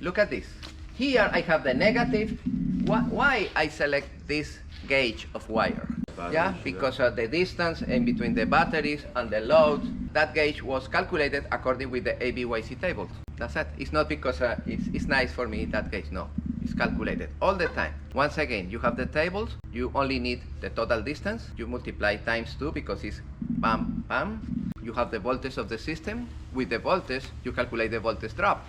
look at this. Here I have the negative. Why I select this gauge of wire? Yeah, because the distance in between the batteries and the load, that gauge was calculated according with the ABYC tables. That's it. It's not because it's nice for me, that gauge, no. It's calculated all the time. Once again, you have the tables, you only need the total distance, you multiply times 2 because it's bam, bam. You have the voltage of the system. With the voltage, you calculate the voltage drop.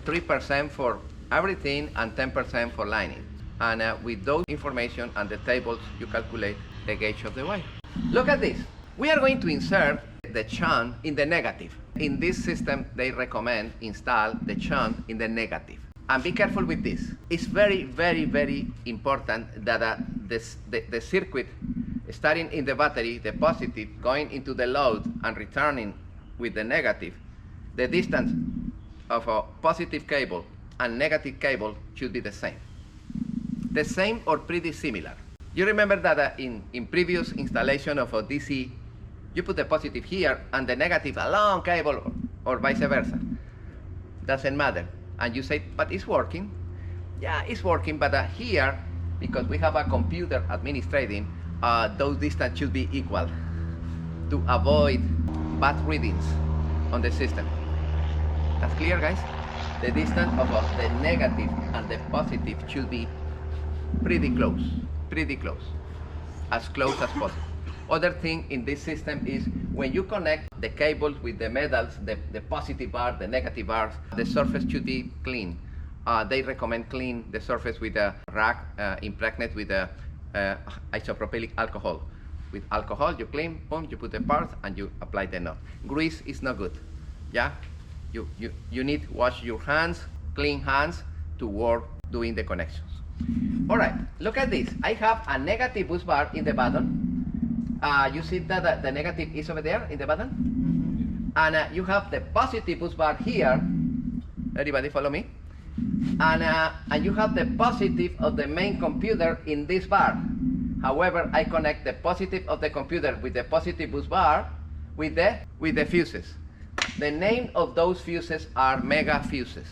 3% for everything and 10% for lining. And with those information and the tables, you calculate the gauge of the wire. Look at this. We are going to insert the shunt in the negative. In this system, they recommend install the shunt in the negative. And be careful with this. It's very, very, very important that the circuit starting in the battery, the positive, going into the load and returning with the negative, the distance of a positive cable and negative cable should be the same. The same or pretty similar. You remember that in previous installation of a DC, you put the positive here and the negative a long cable or vice versa. Doesn't matter. And you say, but it's working. Yeah, it's working, but here, because we have a computer administrating, those distance should be equal to avoid bad readings on the system. That's clear, guys? The distance of the negative and the positive should be pretty close, as close as possible. Other thing in this system is when you connect the cables with the metals, the positive bar, the negative bars, the surface should be clean. They recommend clean the surface with a rag impregnated with isopropylic alcohol. With alcohol, you clean, boom, you put the parts and you apply the knot. Grease is not good. Yeah, you need to wash your hands, clean hands to work doing the connections. All right, look at this. I have a negative bus bar in the button. You see that the negative is over there in the button? And you have the positive bus bar here. Everybody follow me? And you have the positive of the main computer in this bar. However, I connect the positive of the computer with the positive bus bar with the fuses. The name of those fuses are mega fuses.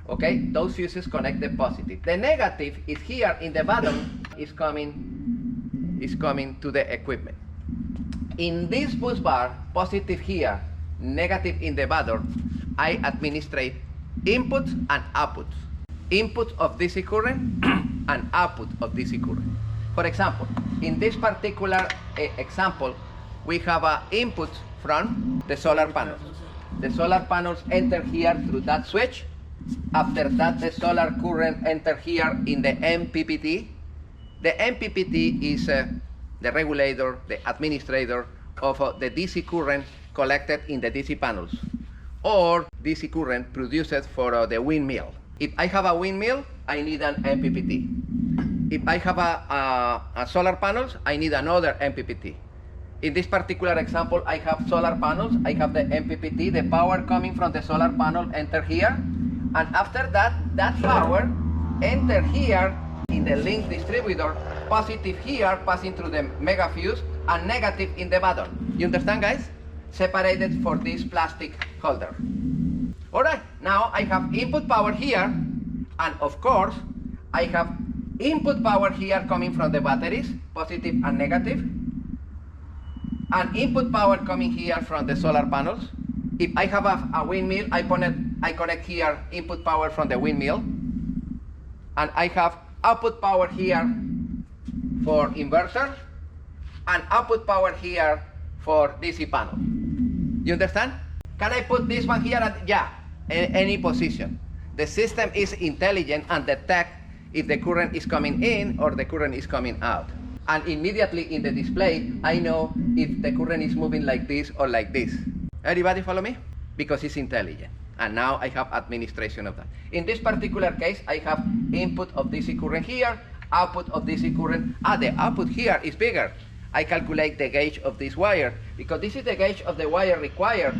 Okay, those fuses connect the positive. The negative is here in the bottom, is coming to the equipment. In this bus bar, positive here, negative in the bottom, I administrate inputs and outputs. Input of DC current and output of DC current. For example, in this particular example, we have an input from the solar panels. The solar panels enter here through that switch. After that, the solar current enter here in the MPPT. The MPPT is the regulator, the administrator of the DC current collected in the DC panels, or DC current produced for the windmill. If I have a windmill, I need an MPPT. If I have a solar panels, I need another MPPT. In this particular example, I have solar panels, I have the MPPT, the power coming from the solar panel enter here, and after that, that power enter here in the link distributor, positive here, passing through the mega fuse, and negative in the bottom. You understand, guys? Separated for this plastic holder. All right, now I have input power here, and of course, I have input power here coming from the batteries, positive and negative, and input power coming here from the solar panels. If I have a windmill, I connect here input power from the windmill, and I have output power here for inverter, and output power here for DC panel. You understand? Can I put this one here at, yeah, any position? The system is intelligent and detect if the current is coming in or the current is coming out. And immediately in the display, I know if the current is moving like this or like this. Everybody follow me? Because it's intelligent. And now I have administration of that. In this particular case, I have input of DC current here, output of DC current. The output here is bigger. I calculate the gauge of this wire, because this is the gauge of the wire required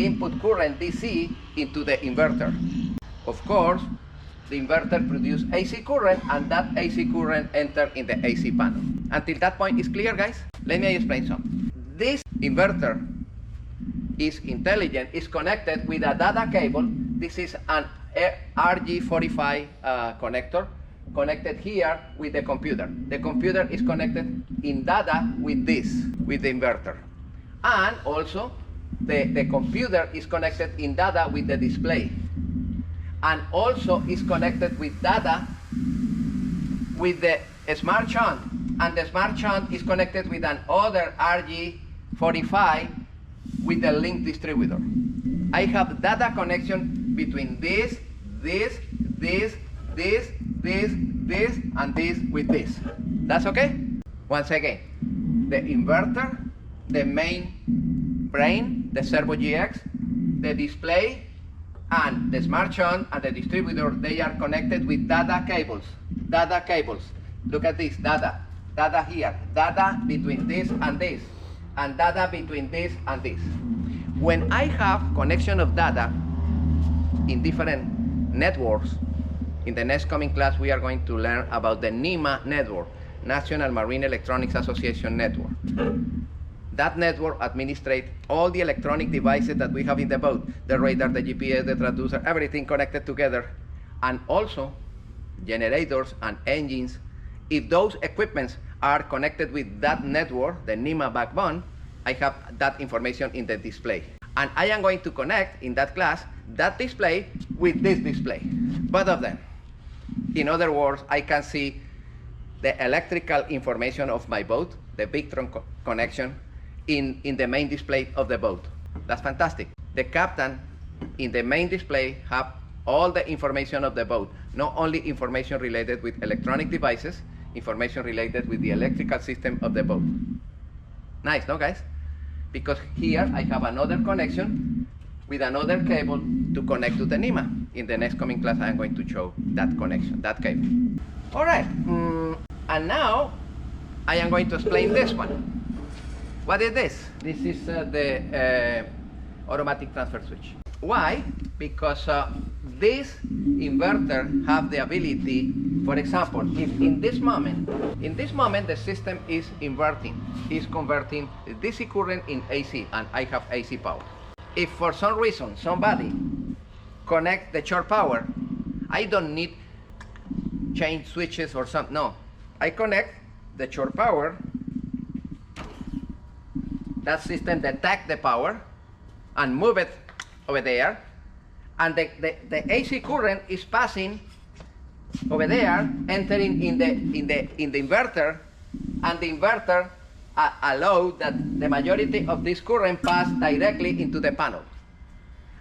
input current DC into the inverter. Of course, the inverter produces AC current, and that AC current enter in the AC panel. Until that point is clear, guys? Let me explain something. This inverter is intelligent, is connected with a data cable. This is an RG45 connector connected here with the computer. The computer is connected in data with this, with the inverter. And also, the computer is connected in data with the display. And also is connected with data with the smart shunt. And the smart shunt is connected with another RG45 with the link distributor. I have data connection between this, and this with this. That's okay? Once again, the inverter, the main brain, the Servo GX, the display, and the smart shunt and the distributor, they are connected with data cables. Data cables. Look at this, data here, data between this and this, and data between this and this. When I have connection of data in different networks, in the next coming class we are going to learn about the NEMA network, National Marine Electronics Association network. That network administrates all the electronic devices that we have in the boat, the radar, the GPS, the transducer, everything connected together, and also generators and engines. If those equipments are connected with that network, the NEMA backbone, I have that information in the display. And I am going to connect in that class that display with this display, both of them. In other words, I can see the electrical information of my boat, the Victron connection, in the main display of the boat. That's fantastic. The captain in the main display have all the information of the boat, not only information related with electronic devices, information related with the electrical system of the boat. Nice, no guys? Because here I have another connection with another cable to connect to the NEMA. In the next coming class I am going to show that connection, that cable. All right, and now I am going to explain this one. What is this? This is the automatic transfer switch. Why? Because this inverter have the ability, for example, if in this moment the system is inverting, is converting DC current in AC, and I have AC power. If for some reason somebody connect the short power, I don't need change switches or something. No, I connect the short power. That system detect the power and move it over there, and the AC current is passing over there, entering in the inverter, and the inverter allow that the majority of this current pass directly into the panel,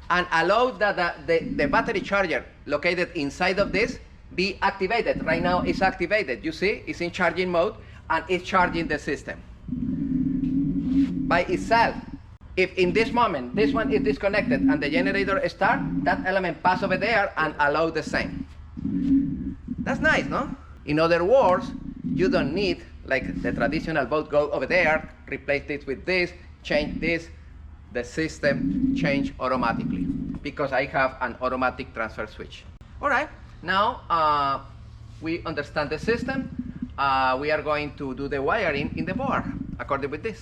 and allow that the battery charger located inside of this be activated. Right now it's activated. You see, it's in charging mode and it's charging the system by itself. If in this moment this one is disconnected and the generator start, that element pass over there and allow the same. That's nice, no? In other words, you don't need, like the traditional boat, go over there, replace it with this, change this. The system change automatically because I have an automatic transfer switch. All right, now we understand the system. We are going to do the wiring in the board according with this.